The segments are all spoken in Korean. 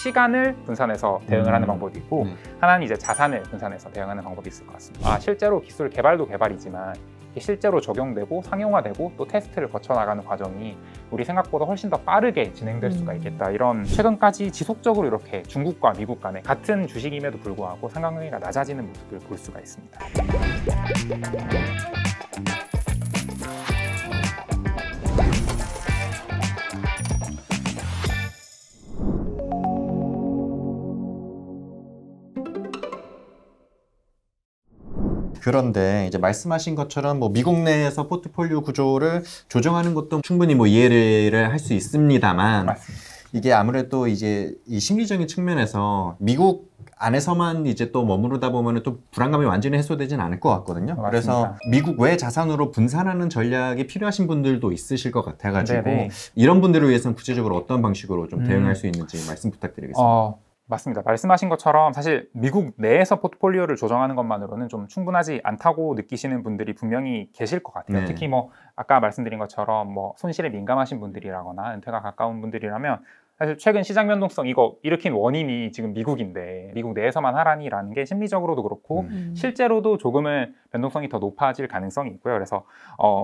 시간을 분산해서 대응을 하는 방법이 있고 하나는 이제 자산을 분산해서 대응하는 방법이 있을 것 같습니다. 실제로 기술 개발도 개발이지만 실제로 적용되고 상용화되고 또 테스트를 거쳐나가는 과정이 우리 생각보다 훨씬 더 빠르게 진행될 수가 있겠다. 이런 최근까지 지속적으로 이렇게 중국과 미국 간에 같은 주식임에도 불구하고 상관관계가 낮아지는 모습을 볼 수가 있습니다. 그런데 이제 말씀하신 것처럼 뭐 미국 내에서 포트폴리오 구조를 조정하는 것도 충분히 뭐 이해를 할 수 있습니다만 맞습니다. 이게 아무래도 이제 이 심리적인 측면에서 미국 안에서만 이제 또 머무르다 보면 또 불안감이 완전히 해소되진 않을 것 같거든요. 맞습니다. 그래서 미국 외 자산으로 분산하는 전략이 필요하신 분들도 있으실 것 같아가지고 네네. 이런 분들을 위해서는 구체적으로 어떤 방식으로 좀 대응할 수 있는지 말씀 부탁드리겠습니다. 맞습니다. 말씀하신 것처럼 사실 미국 내에서 포트폴리오를 조정하는 것만으로는 좀 충분하지 않다고 느끼시는 분들이 분명히 계실 것 같아요. 네. 특히 뭐 아까 말씀드린 것처럼 뭐 손실에 민감하신 분들이라거나 은퇴가 가까운 분들이라면 사실 최근 시장 변동성 이거 일으킨 원인이 지금 미국인데 미국 내에서만 하라니라는 게 심리적으로도 그렇고 실제로도 조금은 변동성이 더 높아질 가능성이 있고요. 그래서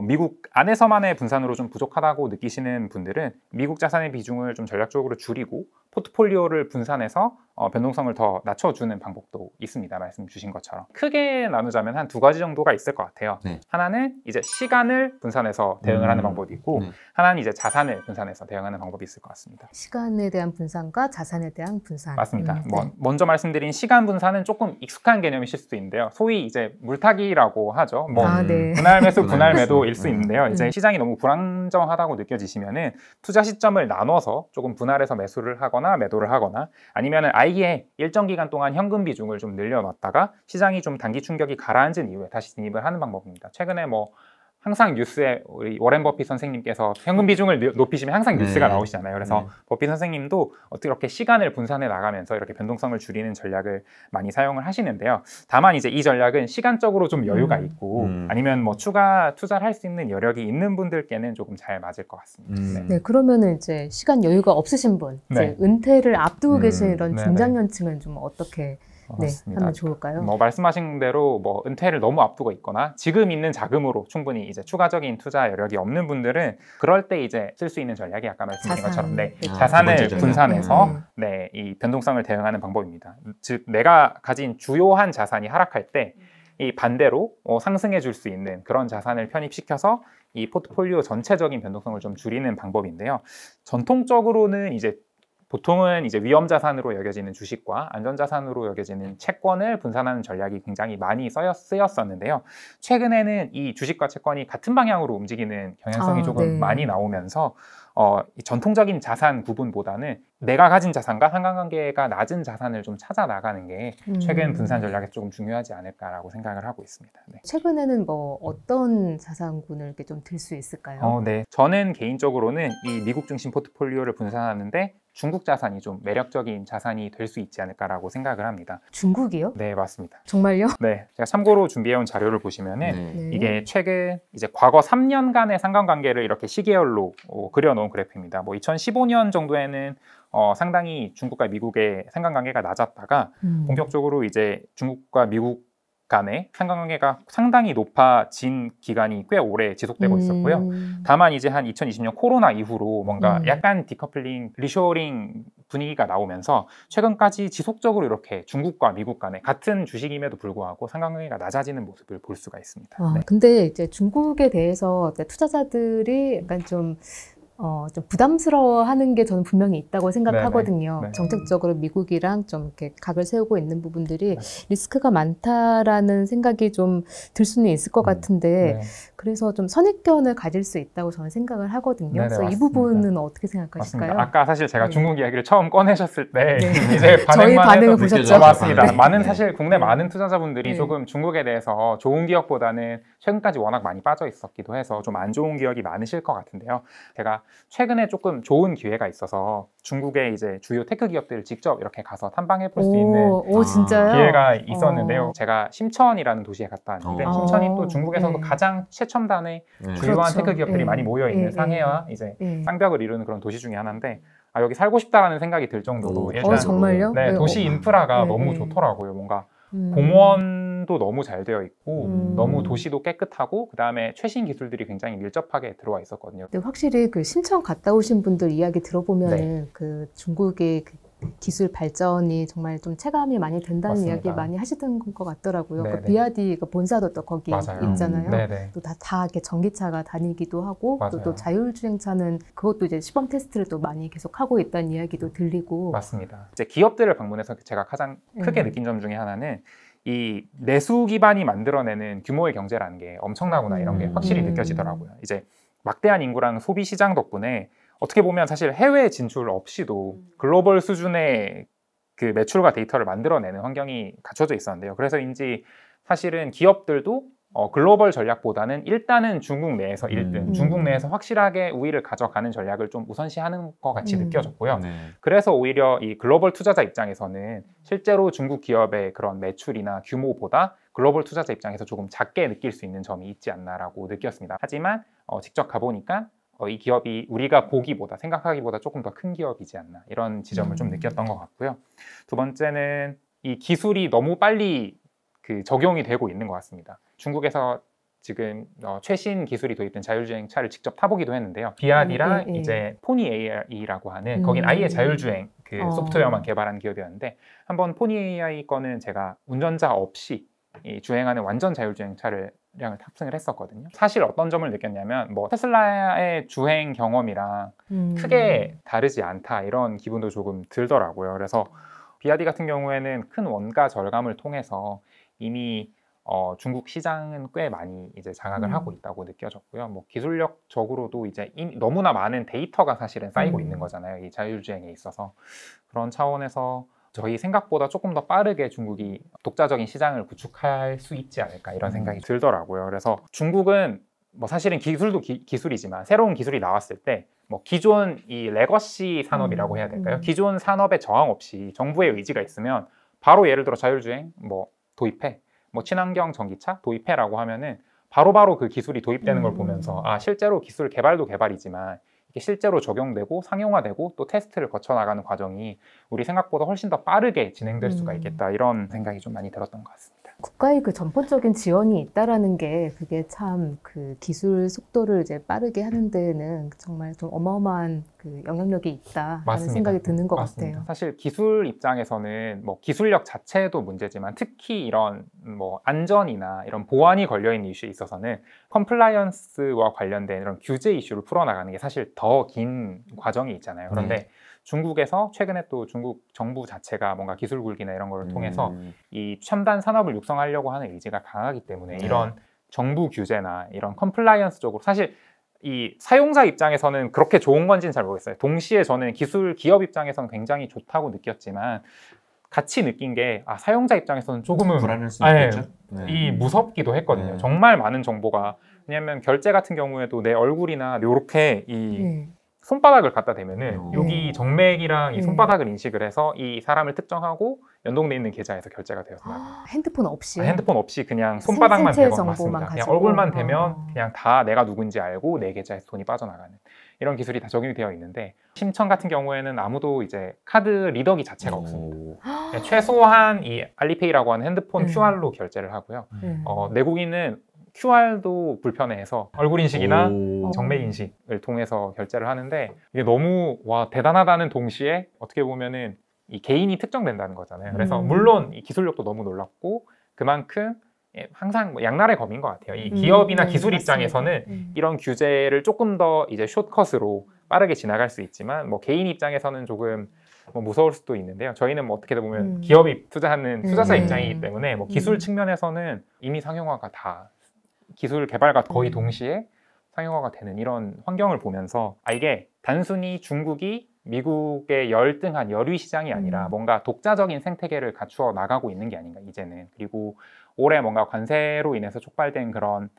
미국 안에서만의 분산으로 좀 부족하다고 느끼시는 분들은 미국 자산의 비중을 좀 전략적으로 줄이고 포트폴리오를 분산해서 변동성을 더 낮춰주는 방법도 있습니다. 말씀 주신 것처럼. 크게 나누자면 한 두 가지 정도가 있을 것 같아요. 네. 하나는 이제 시간을 분산해서 대응을 하는 방법이 있고 하나는 이제 자산을 분산해서 대응하는 방법이 있을 것 같습니다. 시간에 대한 분산과 자산에 대한 분산. 맞습니다. 네. 먼저 말씀드린 시간 분산은 조금 익숙한 개념이실 수도 있는데요. 소위 이제 물타기라고 하죠. 네. 분할 매수, 분할 매도일 수 있는데요. 이제 시장이 너무 불안정하다고 느껴지시면은 투자 시점을 나눠서 조금 분할해서 매수를 하거나 매도를 하거나 아니면은 아예 일정 기간 동안 현금 비중을 좀 늘려놨다가 시장이 좀 단기 충격이 가라앉은 이후에 다시 진입을 하는 방법입니다. 최근에 뭐 항상 뉴스에 우리 워렌 버핏 선생님께서 현금 비중을 높이시면 항상 뉴스가 나오시잖아요. 그래서 버핏 선생님도 어떻게 이렇게 시간을 분산해 나가면서 이렇게 변동성을 줄이는 전략을 많이 사용을 하시는데요. 다만 이제 이 전략은 시간적으로 좀 여유가 있고 아니면 뭐 추가 투자를 할 수 있는 여력이 있는 분들께는 조금 잘 맞을 것 같습니다. 네, 그러면은 이제 시간 여유가 없으신 분, 이제 은퇴를 앞두고 계신 이런 중장년층은 좀 어떻게 하면 좋을까요? 말씀하신 대로 은퇴를 너무 앞두고 있거나 지금 있는 자금으로 충분히 이제 추가적인 투자 여력이 없는 분들은 그럴 때 이제 쓸 수 있는 전략이 아까 말씀드린 것처럼 자산을 분산해서 이 변동성을 대응하는 방법입니다. 즉 내가 가진 주요한 자산이 하락할 때 이 반대로 상승해 줄 수 있는 그런 자산을 편입시켜서 이 포트폴리오 전체적인 변동성을 좀 줄이는 방법인데요. 전통적으로는 이제 보통은 이제 위험 자산으로 여겨지는 주식과 안전 자산으로 여겨지는 채권을 분산하는 전략이 굉장히 많이 쓰였었는데요. 최근에는 이 주식과 채권이 같은 방향으로 움직이는 경향성이 조금 많이 나오면서 이 전통적인 자산 구분보다는 내가 가진 자산과 상관관계가 낮은 자산을 좀 찾아 나가는 게 최근 분산 전략에 조금 중요하지 않을까라고 생각을 하고 있습니다. 네. 최근에는 어떤 자산군을 이렇게 좀 들 수 있을까요? 저는 개인적으로는 이 미국 중심 포트폴리오를 분산하는데 중국 자산이 좀 매력적인 자산이 될 수 있지 않을까라고 생각을 합니다. 중국이요? 네, 맞습니다. 정말요? 네, 제가 참고로 준비해온 자료를 보시면은 이게 최근 이제 과거 3년간의 상관관계를 이렇게 시계열로 그려놓은 그래프입니다. 2015년 정도에는 상당히 중국과 미국의 상관관계가 낮았다가 본격적으로 이제 중국과 미국 간의 상관관계가 상당히 높아진 기간이 꽤 오래 지속되고 있었고요. 다만 이제 한 2020년 코로나 이후로 뭔가 약간 디커플링, 리쇼어링 분위기가 나오면서 최근까지 지속적으로 이렇게 중국과 미국 간에 같은 주식임에도 불구하고 상관관계가 낮아지는 모습을 볼 수가 있습니다. 근데 이제 중국에 대해서 투자자들이 약간 좀 부담스러워하는 게 저는 분명히 있다고 생각하거든요. 정책적으로 미국이랑 좀 이렇게 각을 세우고 있는 부분들이 리스크가 많다라는 생각이 좀 들 수는 있을 것 같은데 그래서 좀 선입견을 가질 수 있다고 저는 생각을 하거든요. 그래서 이 부분은 어떻게 생각하실까요? 맞습니다. 아까 사실 제가 중국 이야기를 처음 꺼내셨을 때 이제 저희 반응을 보셨죠? 맞습니다. 사실 국내 많은 투자자분들이 조금 중국에 대해서 좋은 기억보다는 최근까지 워낙 많이 빠져 있었기도 해서 좀 안 좋은 기억이 많으실 것 같은데요. 제가 최근에 조금 좋은 기회가 있어서 중국의 이제 주요 테크 기업들을 직접 이렇게 가서 탐방해 볼 수 있는 기회가 있었는데요. 제가 심천이라는 도시에 갔다 왔는데 심천이 또 중국에서도 가장 최첨단의 주요한 테크 기업들이 많이 모여 있는 상해와 이제 쌍벽을 이루는 그런 도시 중에 하나인데 여기 살고 싶다라는 생각이 들 정도로 일단 정말요? 네, 도시 인프라가 너무 좋더라고요. 뭔가 공원도 너무 잘 되어 있고 너무 도시도 깨끗하고 그다음에 최신 기술들이 굉장히 밀접하게 들어와 있었거든요. 근데 확실히 그 심천 갔다 오신 분들 이야기 들어보면은 그 중국의 그 기술 발전이 정말 좀 체감이 많이 된다는 맞습니다. 이야기 많이 하시던 것 같더라고요. 네네. 그 BYD 그 본사도 또 거기 맞아요. 있잖아요. 네네. 또 다 이렇게 전기차가 다니기도 하고 맞아요. 또 자율주행차는 그것도 이제 시범 테스트를 또 많이 계속 하고 있다는 이야기도 들리고. 맞습니다. 이제 기업들을 방문해서 제가 가장 크게 느낀 점 중에 하나는 이 내수 기반이 만들어내는 규모의 경제라는 게 엄청나구나 이런 게 확실히 느껴지더라고요. 이제 막대한 인구랑 소비 시장 덕분에 어떻게 보면 사실 해외 진출 없이도 글로벌 수준의 그 매출과 데이터를 만들어내는 환경이 갖춰져 있었는데요. 그래서인지 사실은 기업들도 글로벌 전략보다는 일단은 중국 내에서 1등, 중국 내에서 확실하게 우위를 가져가는 전략을 좀 우선시하는 것 같이 느껴졌고요. 네. 그래서 오히려 이 글로벌 투자자 입장에서는 실제로 중국 기업의 그런 매출이나 규모보다 글로벌 투자자 입장에서 조금 작게 느낄 수 있는 점이 있지 않나라고 느꼈습니다. 하지만 직접 가보니까 이 기업이 우리가 보기보다 생각하기보다 조금 더 큰 기업이지 않나 이런 지점을 좀 느꼈던 것 같고요. 두 번째는 이 기술이 너무 빨리 그 적용이 되고 있는 것 같습니다. 중국에서 지금 최신 기술이 도입된 자율주행 차를 직접 타보기도 했는데요. 비아디랑 이제 포니 AI라고 하는 거긴 아예 자율주행 그 소프트웨어만 개발한 기업이었는데 한번 포니 AI 거는 제가 운전자 없이 주행하는 완전 자율주행 차량을 탑승을 했었거든요. 사실 어떤 점을 느꼈냐면 뭐 테슬라의 주행 경험이랑 크게 다르지 않다 이런 기분도 조금 들더라고요. 그래서 비아디 같은 경우에는 큰 원가 절감을 통해서 이미 중국 시장은 꽤 많이 이제 장악을 하고 있다고 느껴졌고요. 뭐 기술력적으로도 이제 이미 너무나 많은 데이터가 사실은 쌓이고 있는 거잖아요. 이 자율주행에 있어서 그런 차원에서 저희 생각보다 조금 더 빠르게 중국이 독자적인 시장을 구축할 수 있지 않을까 이런 생각이 들더라고요. 그래서 중국은 뭐 사실은 기술도 기술이지만 새로운 기술이 나왔을 때 뭐 기존 이 레거시 산업이라고 해야 될까요? 기존 산업에 저항 없이 정부의 의지가 있으면 바로 예를 들어 자율주행 뭐 도입해, 뭐 친환경 전기차 도입해라고 하면은 바로바로 그 기술이 도입되는 걸 보면서 실제로 기술 개발도 개발이지만 이게 실제로 적용되고 상용화되고 또 테스트를 거쳐 나가는 과정이 우리 생각보다 훨씬 더 빠르게 진행될 수가 있겠다 이런 생각이 좀 많이 들었던 것 같습니다. 국가의 그 전폭적인 지원이 있다라는 게 그게 참 그 기술 속도를 이제 빠르게 하는 데는 정말 좀 어마어마한 그 영향력이 있다라는 맞습니다. 생각이 드는 것 맞습니다. 같아요. 사실 기술 입장에서는 뭐 기술력 자체도 문제지만 특히 이런 뭐 안전이나 이런 보안이 걸려 있는 이슈에 있어서는 컴플라이언스와 관련된 이런 규제 이슈를 풀어나가는 게 사실 더 긴 과정이 있잖아요. 그런데 중국에서 최근에 또 중국 정부 자체가 뭔가 기술 굴기나 이런 거를 통해서 이 첨단 산업을 육성하려고 하는 의지가 강하기 때문에 이런 정부 규제나 이런 컴플라이언스 쪽으로 사실 이 사용자 입장에서는 그렇게 좋은 건지는 잘 모르겠어요. 동시에 저는 기술 기업 입장에서는 굉장히 좋다고 느꼈지만 같이 느낀 게 사용자 입장에서는 조금은 불안할 수 있겠죠. 이 무섭기도 했거든요. 정말 많은 정보가 왜냐하면 결제 같은 경우에도 내 얼굴이나 이렇게 이 손바닥을 갖다 대면은 여기 정맥이랑 이 손바닥을 인식을 해서 이 사람을 특정하고 연동돼 있는 계좌에서 결제가 되었습니다. 핸드폰 없이요? 핸드폰 없이 그냥 손바닥만 대면 맞습니다. 그냥 얼굴만 가지고. 대면 그냥 다 내가 누군지 알고 내 계좌에서 돈이 빠져나가는 이런 기술이 다 적용이 되어 있는데 심천 같은 경우에는 아무도 이제 카드 리더기 자체가 없습니다. 최소한 이 알리페이라고 하는 핸드폰 QR로 결제를 하고요. 내국인은 QR도 불편해해서 얼굴 인식이나 정맥 인식을 통해서 결제를 하는데 이게 너무 대단하다는 동시에 어떻게 보면은 이 개인이 특정된다는 거잖아요. 그래서 물론 이 기술력도 너무 놀랍고 그만큼 항상 뭐 양날의 검인 것 같아요. 이 기업이나 기술 입장에서는 이런 규제를 조금 더 이제 숏컷으로 빠르게 지나갈 수 있지만 뭐 개인 입장에서는 조금 뭐 무서울 수도 있는데요. 저희는 뭐 어떻게 보면 기업이 투자하는 투자자 입장이기 때문에 뭐 기술 측면에서는 이미 상용화가 다 기술 개발과 거의 동시에 상용화가 되는 이런 환경을 보면서 이게 단순히 중국이 미국의 열등한 열위 시장이 아니라 뭔가 독자적인 생태계를 갖추어 나가고 있는 게 아닌가 이제는. 그리고 올해 뭔가 관세로 인해서 촉발된 그런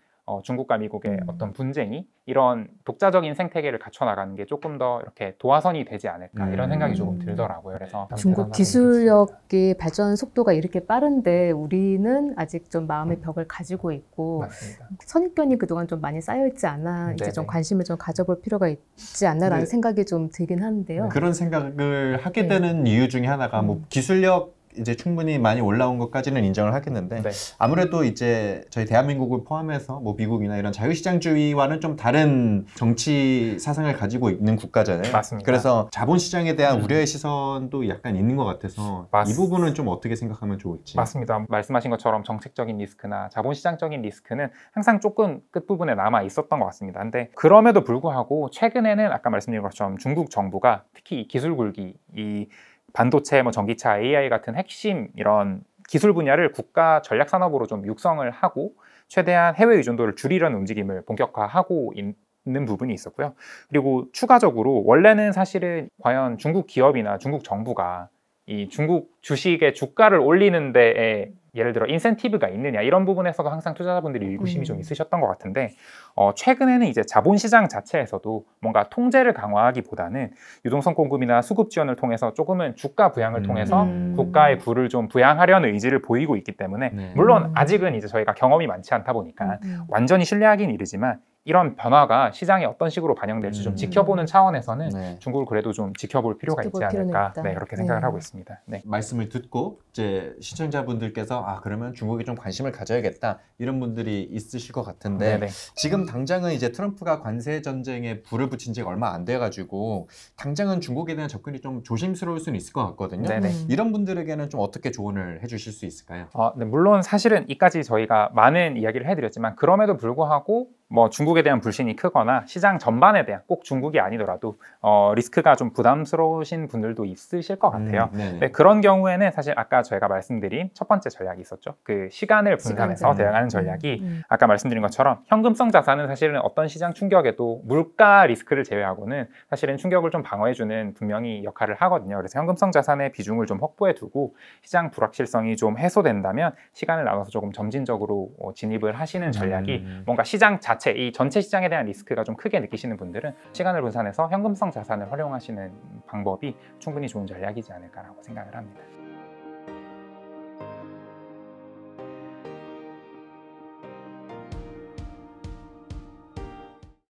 중국과 미국의 어떤 분쟁이 이런 독자적인 생태계를 갖춰나가는 게 조금 더 이렇게 도화선이 되지 않을까 이런 생각이 조금 들더라고요. 그래서 중국 기술력의 발전 속도가 이렇게 빠른데 우리는 아직 좀 마음의 벽을 가지고 있고 맞습니다. 선입견이 그동안 좀 많이 쌓여있지 않아 이제 좀 관심을 좀 가져볼 필요가 있지 않나라는 생각이 좀 들긴 하는데요. 그런 생각을 하게 되는 이유 중에 하나가 뭐 기술력 이제 충분히 많이 올라온 것까지는 인정을 하겠는데 아무래도 이제 저희 대한민국을 포함해서 뭐 미국이나 이런 자유시장주의와는 좀 다른 정치 사상을 가지고 있는 국가잖아요. 맞습니다. 그래서 자본시장에 대한 우려의 시선도 약간 있는 것 같아서 이 부분은 좀 어떻게 생각하면 좋을지. 맞습니다. 말씀하신 것처럼 정책적인 리스크나 자본시장적인 리스크는 항상 조금 끝부분에 남아 있었던 것 같습니다. 근데 그럼에도 불구하고 최근에는 아까 말씀드린 것처럼 중국 정부가 특히 이 기술 굴기, 이 반도체, 뭐 전기차, AI 같은 핵심 이런 기술 분야를 국가 전략 산업으로 좀 육성을 하고 최대한 해외 의존도를 줄이려는 움직임을 본격화하고 있는 부분이 있었고요. 그리고 추가적으로 원래는 사실은 과연 중국 기업이나 중국 정부가 이 중국 주식의 주가를 올리는 데에 예를 들어 인센티브가 있느냐 이런 부분에서도 항상 투자자분들이 의구심이 좀 있으셨던 것 같은데 최근에는 이제 자본시장 자체에서도 뭔가 통제를 강화하기보다는 유동성 공급이나 수급 지원을 통해서 조금은 주가 부양을 통해서 국가의 부를 좀 부양하려는 의지를 보이고 있기 때문에 물론 아직은 이제 저희가 경험이 많지 않다 보니까 완전히 신뢰하기는 이르지만 이런 변화가 시장에 어떤 식으로 반영될지 좀 지켜보는 차원에서는 중국을 그래도 좀 지켜볼 필요가 있지 않을까 그렇게 생각을 하고 있습니다. 말씀을 듣고 이제 시청자분들께서 그러면 중국에 좀 관심을 가져야겠다 이런 분들이 있으실 것 같은데 지금 당장은 이제 트럼프가 관세 전쟁에 불을 붙인 지가 얼마 안 돼가지고 당장은 중국에 대한 접근이 좀 조심스러울 수는 있을 것 같거든요. 이런 분들에게는 좀 어떻게 조언을 해주실 수 있을까요? 물론 사실은 이까지 저희가 많은 이야기를 해드렸지만 그럼에도 불구하고 뭐 중국에 대한 불신이 크거나 시장 전반에 대한 꼭 중국이 아니더라도 리스크가 좀 부담스러우신 분들도 있으실 것 같아요. 그런 경우에는 사실 아까 저희가 말씀드린 첫 번째 전략이 있었죠. 그 시간을 분산해서 대응하는 전략이 아까 말씀드린 것처럼 현금성 자산은 사실은 어떤 시장 충격에도 물가 리스크를 제외하고는 사실은 충격을 좀 방어해주는 분명히 역할을 하거든요. 그래서 현금성 자산의 비중을 좀 확보해 두고 시장 불확실성이 좀 해소된다면 시간을 나눠서 조금 점진적으로 진입을 하시는 전략이 뭔가 시장 자체 이 전체 시장에 대한 리스크가 좀 크게 느끼시는 분들은 시간을 분산해서 현금성 자산을 활용하시는 방법이 충분히 좋은 전략이지 않을까라고 생각을 합니다.